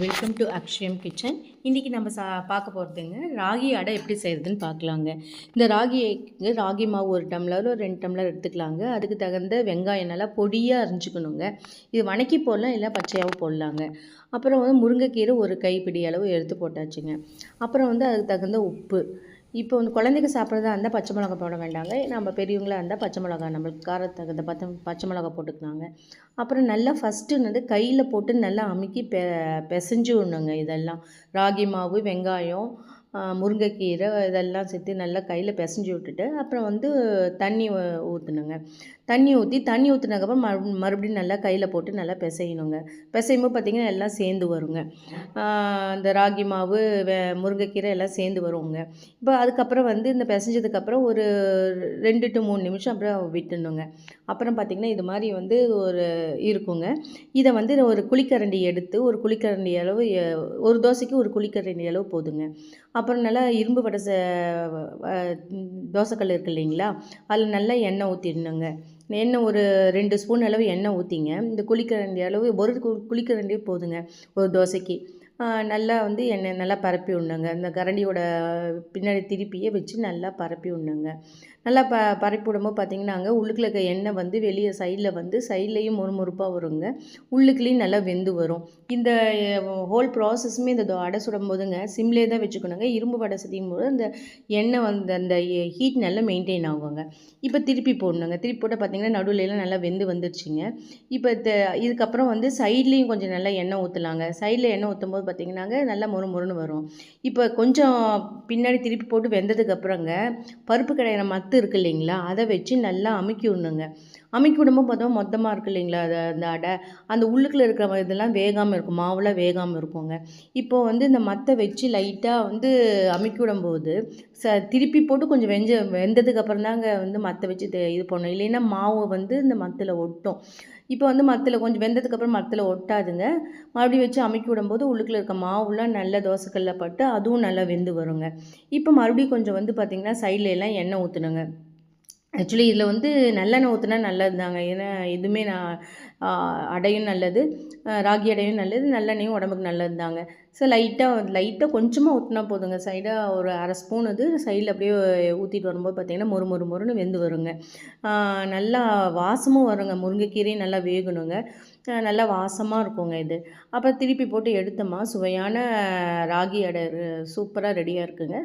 Welcome to Akshayam kitchen. இன்றைக்கி நம்ம பார்க்க போகிறதுங்க ராகி அடை எப்படி செய்கிறதுன்னு பார்க்கலாங்க. இந்த ராகி மாவு 1 டம்ளர் ஒரு 2 டம்ளர் எடுத்துக்கலாங்க. அதுக்கு தகுந்த வெங்காயம் நல்லா பொடியாக அரிஞ்சிக்கணுங்க. இது வணக்கி போடலாம், இல்லை பச்சையாகவும் போடலாங்க. அப்புறம் முருங்கைக்கீரை ஒரு கைப்பிடி அளவு எடுத்து போட்டாச்சுங்க. அப்புறம் அதுக்கு தகுந்த உப்பு. இப்போ குழந்தைக்கு சாப்பிட்றதா இருந்தால் பச்சை மிளகா போட வேண்டாங்க. நம்ம பெரியவங்களாக இருந்தால் பச்சை மிளகா நம்மளுக்கு காரத்துக்கு தகுந்த பச்சை மிளகா போட்டுக்கலாங்க. அப்புறம் நல்லா ஃபஸ்ட்டு கையில் போட்டு நல்லா அமுக்கி பிசைஞ்சு விடணுங்க. இதெல்லாம் ராகி மாவு, வெங்காயம், முருங்கைக்கீரை இதெல்லாம் சேர்த்து நல்லா கையில் பிசைஞ்சு விட்டுட்டு அப்புறம் தண்ணி ஊற்றணுங்க. தண்ணி ஊற்றினதுக்கப்புறம் மறுபடியும் நல்லா கையில் போட்டு நல்லா பிசையணுங்க. பிசையும்போது பார்த்திங்கன்னா எல்லாம் சேர்ந்து வருங்க. இந்த ராகி மாவு, முருங்கைக்கீரை எல்லாம் சேர்ந்து வருங்க. இப்போ அதுக்கப்புறம் இந்த பிசைஞ்சதுக்கப்புறம் ஒரு 2 to 3 நிமிஷம் அப்புறம் விட்டுணுங்க. அப்புறம் பார்த்திங்கன்னா இது மாதிரி ஒரு இருக்குங்க. இதை ஒரு குழிக்கரண்டி எடுத்து ஒரு குழிக்கரண்டி அளவு, ஒரு தோசைக்கு ஒரு குழிக்கரண்டி அளவு போதுங்க. அப்புறம் நல்லா இரும்பு வடை தோசைக்கல் இருக்குது இல்லைங்களா, அதில் நல்லா எண்ணெய் ஊற்றிடணுங்க. எண்ணெய் ஒரு 2 ஸ்பூன் அளவு எண்ணெய் ஊற்றிங்க. இந்த குழிக்கரண்டி அளவு ஒரு குழிக்கரண்டி போதுங்க ஒரு தோசைக்கு. நல்லா எண்ணெய் நல்லா பரப்பி விடணுங்க. இந்த கரண்டியோட பின்னாடி திருப்பியே வச்சு நல்லா பரப்பி விடணுங்க. நல்லா பரப்பி விடும்போது பார்த்திங்கன்னாங்க உள்ளுக்குள்ள இருக்க எண்ணெய் வெளியே சைட்லேயும் மொறுமொறுப்பாக வருங்க. உள்ளுக்குள்ளேயும் நல்லா வெந்து வரும். இந்த ஹோல் ப்ராசஸுமே இந்த அடை சுடும் போதுங்க சிம்லே தான் வச்சுக்கணுங்க. இரும்பு வடை செய்யும் போது அந்த எண்ணெய் அந்த ஹீட் நல்லா மெயின்டைன் ஆகுங்க. இப்போ திருப்பி போடணுங்க. திருப்பி போட்டால் பார்த்திங்கன்னா நடுவுலலாம் நல்லா வெந்து வந்துடுச்சிங்க. இப்போ இதுக்கப்புறம் சைட்லேயும் கொஞ்சம் நல்லா எண்ணெய் ஊற்றலாங்க. சைடில் எண்ணெய் ஊற்றும் போது பார்த்திங்கன்னாங்க நல்லா மொறுன்னு வரும். இப்போ கொஞ்சம் பின்னாடி திருப்பி போட்டு வெந்ததுக்கப்புறங்க பருப்பு கடையிற மத்து இருக்குது இல்லைங்களா, அதை வச்சு நல்லா அமுக்கி விடணுங்க. அமுக்கி விடும்போது பார்த்தோம் மொத்தமாக இருக்குது இல்லைங்களா, அந்த அடை அந்த உள்ளுக்குள்ளே இருக்கிற இதெல்லாம் வேகாமல் இருக்கும், மாவுலாம் வேகாமல் இருக்குங்க. இப்போது இந்த மத்தை வச்சு லைட்டாக அமுக்கி விடும்போது திருப்பி போட்டு கொஞ்சம் வெந்ததுக்கப்புறம் தாங்க மத்தை வச்சு இது பண்ணணும். இல்லைன்னா மாவு இந்த மத்தில் ஒட்டும். இப்போ மத்தில் கொஞ்சம் வெந்ததுக்கப்புறம் மத்தில் ஒட்டாதுங்க. மறுபடியும் வச்சு அமுக்கி விடும்போது உள்ளுக்குள்ளே இருக்க மாவுலாம் நல்ல தோசைக்கல்லில் பட்டு அதுவும் நல்லா வெந்து வருங்க. இப்போ மறுபடியும் கொஞ்சம் பார்த்திங்கன்னா சைடில் எல்லாம் எண்ணெய் ஊற்றணுங்க. ஆக்சுவலி இதில் நல்லெண்ணெய் ஊற்றினா நல்லது தாங்க. ஏன்னா எதுவுமே அடையும் நல்லது, ராகி அடையும் நல்லது, நல்லெண்ணெயும் உடம்புக்கு நல்லது தாங்க. ஸோ லைட்டாக கொஞ்சமாக ஊற்றினா போதுங்க. சைடாக ஒரு 1/2 ஸ்பூன் சைடில் அப்படியே ஊற்றிட்டு வரும்போது பார்த்திங்கன்னா மொறுன்னு வெந்து வருங்க. நல்லா வாசமும் வருங்க. முருங்கைக்கீரையும் நல்லா வேகணுங்க. நல்லா வாசமாக இருக்குங்க இது. அப்புறம் திருப்பி போட்டு எடுத்தோமா சுவையான ராகி அடை சூப்பராக ரெடியாக இருக்குங்க.